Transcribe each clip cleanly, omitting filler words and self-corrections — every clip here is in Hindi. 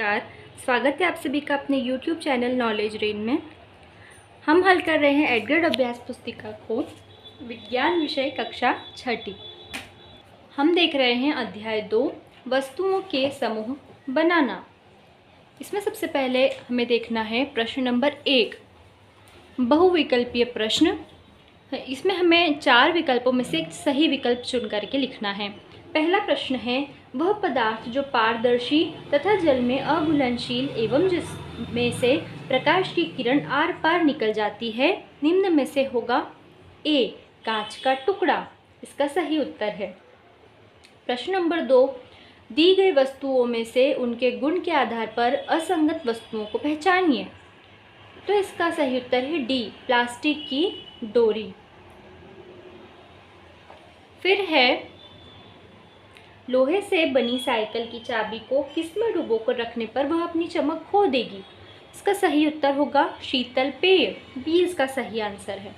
नमस्कार। स्वागत है आप सभी का अपने YouTube चैनल नॉलेज रेन में। हम हल कर रहे हैं एडगर अभ्यास पुस्तिका को विज्ञान विषय कक्षा छठी। हम देख रहे हैं अध्याय 2 वस्तुओं के समूह बनाना। इसमें सबसे पहले हमें देखना है प्रश्न नंबर 1 बहुविकल्पीय प्रश्न। इसमें हमें 4 विकल्पों में से एक सही विकल्प चुन करके लिखना है। पहला प्रश्न है वह पदार्थ जो पारदर्शी तथा जल में अघुलनशील एवं जिसमें से प्रकाश की किरण आर पार निकल जाती है निम्न में से होगा ए कांच का टुकड़ा। इसका सही उत्तर है। प्रश्न नंबर 2 दी गई वस्तुओं में से उनके गुण के आधार पर असंगत वस्तुओं को पहचानिए। तो इसका सही उत्तर है डी प्लास्टिक की डोरी। फिर है लोहे से बनी साइकिल की चाबी को किसमें डुबोकर रखने पर वह अपनी चमक खो देगी। इसका सही उत्तर होगा शीतल पेय। बी इसका सही आंसर है।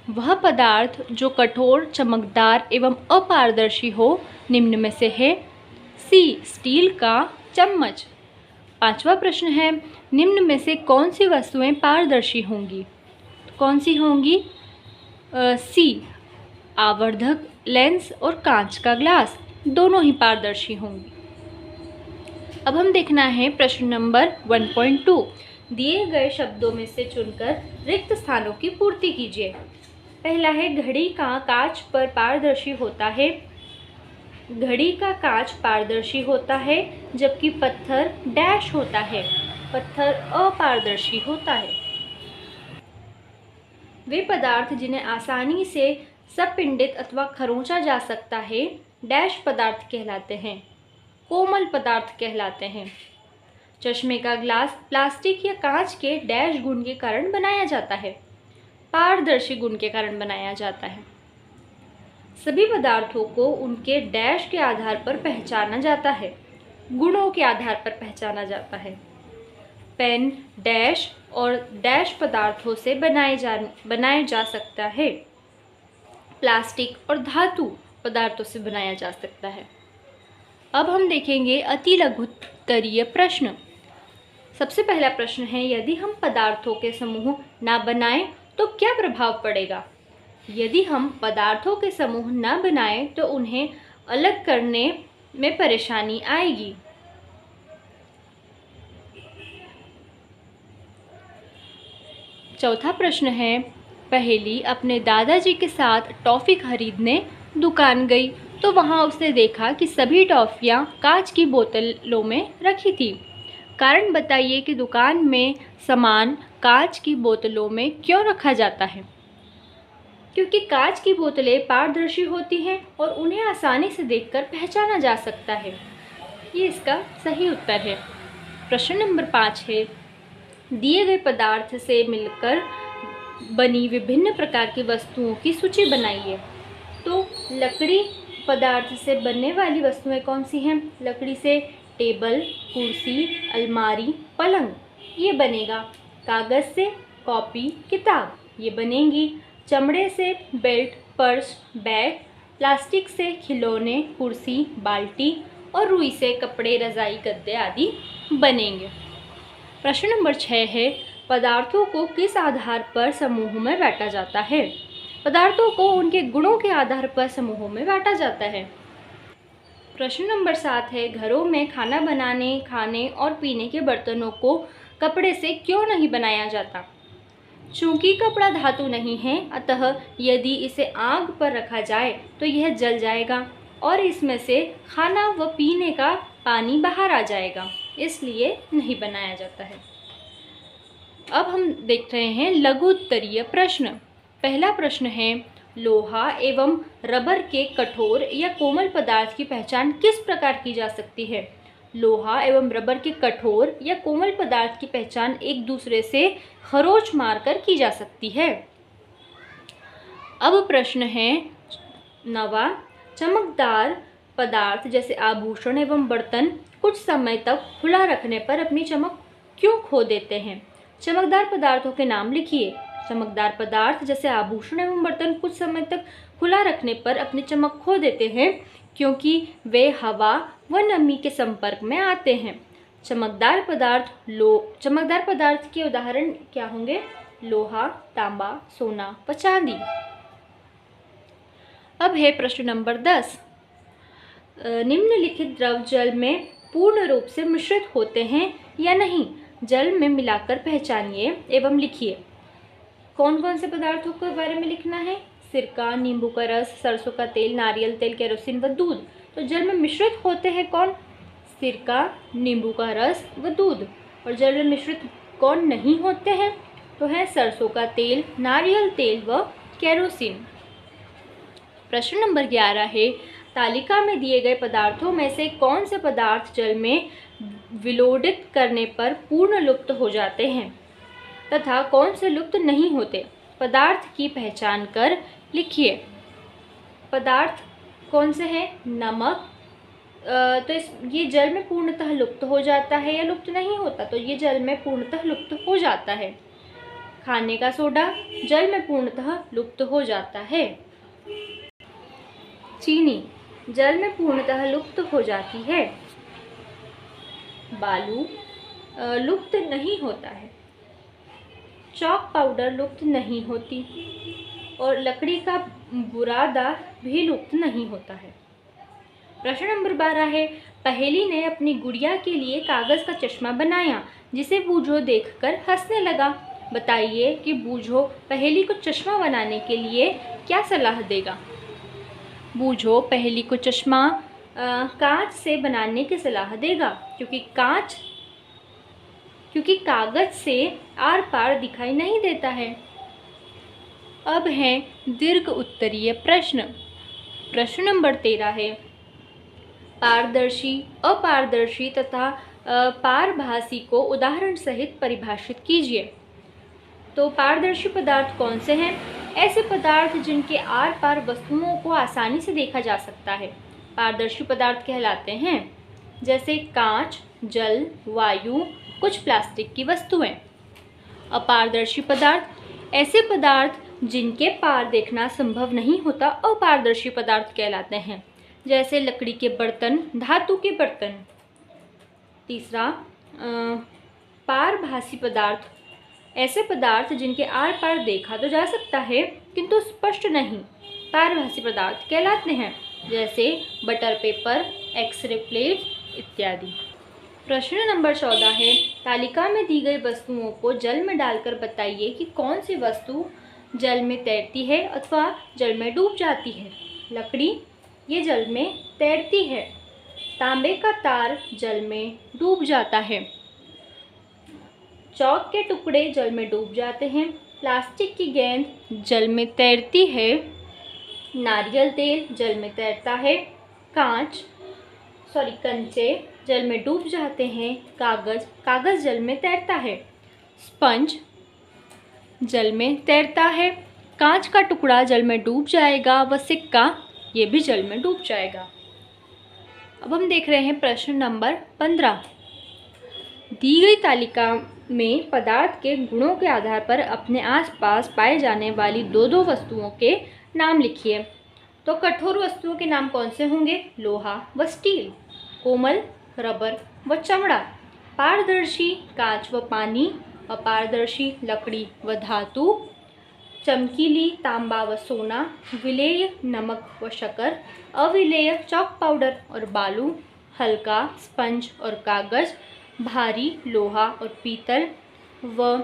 वह पदार्थ जो कठोर चमकदार एवं अपारदर्शी हो निम्न में से है सी स्टील का चम्मच। पांचवा प्रश्न है निम्न में से कौन सी वस्तुएं पारदर्शी होंगी। कौन सी होंगी? सी आवर्धक लेंस और कांच का ग्लास दोनों ही पारदर्शी होंगी। अब हम देखना है प्रश्न नंबर 1.2 दिए गए शब्दों में से चुनकर रिक्त स्थानों की पूर्ति कीजिए। पहला है घड़ी का कांच पर पारदर्शी होता है। घड़ी का कांच पारदर्शी होता है जबकि पत्थर डैश होता है। पत्थर अपारदर्शी होता है। वे पदार्थ जिन्हें आसानी से सपिंडित अथवा खरोंचा जा सकता है डैश पदार्थ कहलाते हैं। कोमल पदार्थ कहलाते हैं। चश्मे का ग्लास प्लास्टिक या कांच के डैश गुण के कारण बनाया जाता है। पारदर्शी गुण के कारण बनाया जाता है। सभी पदार्थों को उनके डैश के आधार पर पहचाना जाता है। गुणों के आधार पर पहचाना जाता है। पेन डैश और डैश पदार्थों से बनाया जा सकता है। प्लास्टिक और धातु पदार्थों से बनाया जा सकता है। अब हम देखेंगे अति लघुत्तरीय प्रश्न। सबसे पहला प्रश्न है यदि हम पदार्थों के समूह ना बनाएं तो क्या प्रभाव पड़ेगा। यदि हम पदार्थों के समूह ना बनाएं तो उन्हें अलग करने में परेशानी आएगी। चौथा प्रश्न है पहेली अपने दादाजी के साथ टॉफ़ी खरीदने दुकान गई तो वहाँ उसने देखा कि सभी टॉफ़ियाँ कांच की बोतलों में रखी थी। कारण बताइए कि दुकान में सामान कांच की बोतलों में क्यों रखा जाता है। क्योंकि कांच की बोतलें पारदर्शी होती हैं और उन्हें आसानी से देखकर पहचाना जा सकता है। ये इसका सही उत्तर है। प्रश्न नंबर 5 है दिए गए पदार्थ से मिलकर बनी विभिन्न प्रकार की वस्तुओं की सूची बनाइए। तो लकड़ी पदार्थ से बनने वाली वस्तुएं कौन सी हैं? लकड़ी से टेबल कुर्सी अलमारी पलंग ये बनेगा। कागज़ से कॉपी किताब ये बनेंगी। चमड़े से बेल्ट पर्स बैग। प्लास्टिक से खिलौने कुर्सी बाल्टी और रुई से कपड़े रजाई गद्दे आदि बनेंगे। प्रश्न नंबर 6 है पदार्थों को किस आधार पर समूहों में बांटा जाता है। पदार्थों को उनके गुणों के आधार पर समूहों में बांटा जाता है। प्रश्न नंबर 7 है घरों में खाना बनाने खाने और पीने के बर्तनों को कपड़े से क्यों नहीं बनाया जाता। चूंकि कपड़ा धातु नहीं है अतः यदि इसे आग पर रखा जाए तो यह जल जाएगा और इसमें से खाना व पीने का पानी बाहर आ जाएगा, इसलिए नहीं बनाया जाता है। अब हम देख रहे हैं लघु उत्तरीय प्रश्न। पहला प्रश्न है लोहा एवं रबर के कठोर या कोमल पदार्थ की पहचान किस प्रकार की जा सकती है। लोहा एवं रबर के कठोर या कोमल पदार्थ की पहचान एक दूसरे से खरोंच मारकर की जा सकती है। अब प्रश्न है 9वां चमकदार पदार्थ जैसे आभूषण एवं बर्तन कुछ समय तक खुला रखने पर अपनी चमक क्यों खो देते हैं। चमकदार पदार्थों के नाम लिखिए। चमकदार पदार्थ जैसे आभूषण एवं बर्तन कुछ समय तक खुला रखने पर अपनी चमक खो देते हैं क्योंकि वे हवा व नमी के संपर्क में आते हैं। चमकदार पदार्थ के उदाहरण क्या होंगे? लोहा, तांबा, सोना व चांदी। अब है प्रश्न नंबर 10। निम्नलिखित द्रव जल में पूर्ण रूप से मिश्रित होते हैं या नहीं? जल में मिलाकर पहचानिए एवं लिखिए। कौन कौन से पदार्थों के बारे में लिखना है? सिरका, नींबू का रस, सरसों का तेल, नारियल तेल, केरोसिन व दूध। तो जल में मिश्रित होते हैं कौन? सिरका, नींबू का रस व दूध। और जल में मिश्रित कौन नहीं होते हैं? तो है सरसों का तेल, नारियल तेल व केरोसिन। प्रश्न नंबर 11 है, तालिका में दिए गए पदार्थों में से कौन से पदार्थ जल में विलोडित करने पर पूर्ण लुप्त हो जाते हैं तथा कौन से लुप्त नहीं होते? पदार्थ की पहचान कर लिखिए। पदार्थ कौन से हैं? नमक, तो ये जल में पूर्णतः लुप्त हो जाता है या लुप्त नहीं होता? तो ये जल में पूर्णतः लुप्त हो जाता है। खाने का सोडा जल में पूर्णतः लुप्त हो जाता है। चीनी जल में पूर्णतः लुप्त हो जाती है। बालू लुप्त नहीं होता है। चॉक पाउडर लुप्त नहीं होती और लकड़ी का बुरादा भी लुप्त नहीं होता है। प्रश्न नंबर 12 है, पहेली ने अपनी गुड़िया के लिए कागज का चश्मा बनाया जिसे बूझो देखकर हंसने लगा। बताइए कि बूझो पहेली को चश्मा बनाने के लिए क्या सलाह देगा? बूझो पहेली को चश्मा कांच से बनाने की सलाह देगा क्योंकि कागज से आर पार दिखाई नहीं देता है। अब है दीर्घ उत्तरीय प्रश्न। प्रश्न नंबर 13 है, पारदर्शी, अपारदर्शी तथा पारभासी को उदाहरण सहित परिभाषित कीजिए। तो पारदर्शी पदार्थ कौन से हैं? ऐसे पदार्थ जिनके आर पार वस्तुओं को आसानी से देखा जा सकता है पारदर्शी पदार्थ कहलाते हैं। जैसे कांच, जल, वायु, कुछ प्लास्टिक की वस्तुएं। अपारदर्शी पदार्थ ऐसे पदार्थ जिनके पार देखना संभव नहीं होता अपारदर्शी पदार्थ कहलाते हैं। जैसे लकड़ी के बर्तन, धातु के बर्तन। तीसरा, पारभासी पदार्थ ऐसे पदार्थ जिनके आर पार देखा तो जा सकता है किंतु स्पष्ट नहीं पारभासी पदार्थ कहलाते हैं। जैसे बटर पेपर, एक्सरे प्लेट इत्यादि। प्रश्न नंबर 14 है, तालिका में दी गई वस्तुओं को जल में डालकर बताइए कि कौन सी वस्तु जल में तैरती है अथवा जल में डूब जाती है। लकड़ी ये जल में तैरती है। तांबे का तार जल में डूब जाता है। चौक के टुकड़े जल में डूब जाते हैं। प्लास्टिक की गेंद जल में तैरती है। नारियल तेल जल में तैरता है। कंचे जल में डूब जाते हैं। कागज जल में तैरता है। स्पंज जल में तैरता है। कांच का टुकड़ा जल में डूब जाएगा व सिक्का ये भी जल में डूब जाएगा। अब हम देख रहे हैं प्रश्न नंबर 15। दी गई तालिका में पदार्थ के गुणों के आधार पर अपने आसपास पाए जाने वाली दो वस्तुओं के नाम लिखिए। तो कठोर वस्तुओं के नाम कौन से होंगे? लोहा व स्टील। कोमल, रबर व चमड़ा। पारदर्शी, कांच व पानी। अपारदर्शी, लकड़ी व धातु। चमकीली, तांबा व सोना। विलेय, नमक व शक्कर। अविलेय, चॉक पाउडर और बालू। हल्का, स्पंज और कागज। भारी, लोहा और पीतल व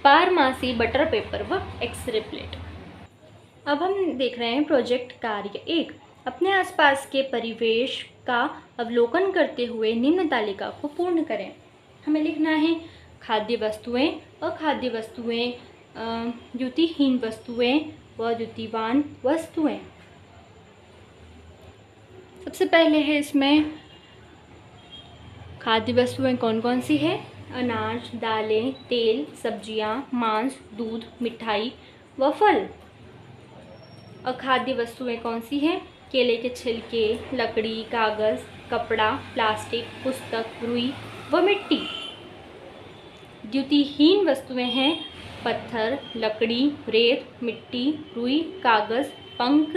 पारमासी, बटर पेपर व एक्सरे प्लेट। अब हम देख रहे हैं प्रोजेक्ट कार्य 1। अपने आसपास के परिवेश का अवलोकन करते हुए निम्न तालिका को पूर्ण करें। हमें लिखना है खाद्य वस्तुएं, अखाद्य वस्तुएं, द्युतिहीन वस्तुएं व द्युतिवान वस्तुएं। सबसे पहले है इसमें खाद्य वस्तुएं कौन कौन सी है? अनाज, दालें, तेल, सब्जियां, मांस, दूध, मिठाई व फल। अखाद्य वस्तुएं कौन सी हैं? केले के छिलके, लकड़ी, कागज़, कपड़ा, प्लास्टिक, पुस्तक, रुई व मिट्टी। द्युतिहीन वस्तुएं हैं पत्थर, लकड़ी, रेत, मिट्टी, रुई, कागज़, पंख,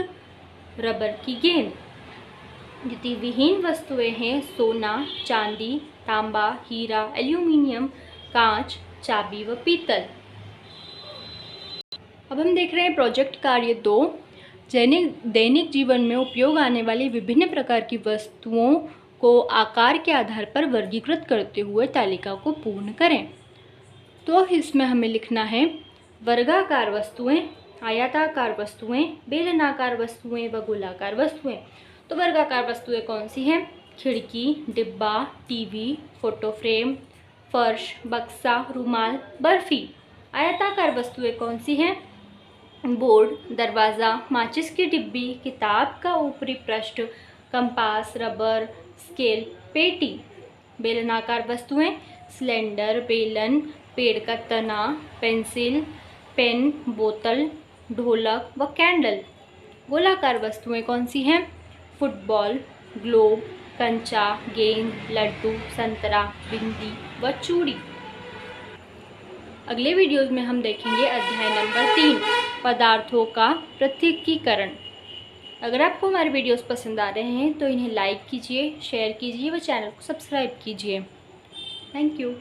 रबर की गेंद। द्युतिविहीन वस्तुएं हैं सोना, चांदी, तांबा, हीरा, एल्यूमीनियम, कांच, चाबी व पीतल। अब हम देख रहे हैं प्रोजेक्ट कार्य 2। दैनिक जीवन में उपयोग आने वाली विभिन्न प्रकार की वस्तुओं को आकार के आधार पर वर्गीकृत करते हुए तालिका को पूर्ण करें। तो इसमें हमें लिखना है वर्गाकार वस्तुएं, आयताकार वस्तुएं, बेलनाकार वस्तुएं व गोलाकार वस्तुएं। तो वर्गाकार वस्तुएं कौन सी हैं? खिड़की, डिब्बा, टीवी, फोटो फ्रेम, फर्श, बक्सा, रुमाल, बर्फी। आयताकार वस्तुएं कौन सी हैं? बोर्ड, दरवाज़ा, माचिस की डिब्बी, किताब का ऊपरी पृष्ठ, कंपास, रबर, स्केल, पेटी। बेलनाकार वस्तुएं सिलेंडर, बेलन, पेड़ का तना, पेंसिल, पेन, बोतल, ढोलक व कैंडल। गोलाकार वस्तुएं कौन सी हैं? फुटबॉल, ग्लोब, कंचा, गेंद, लड्डू, संतरा, बिंदी व चूड़ी। अगले वीडियोज़ में हम देखेंगे अध्याय नंबर 3, पदार्थों का पृथक्कीकरण। अगर आपको हमारे वीडियोस पसंद आ रहे हैं तो इन्हें लाइक कीजिए, शेयर कीजिए व चैनल को सब्सक्राइब कीजिए। Thank you.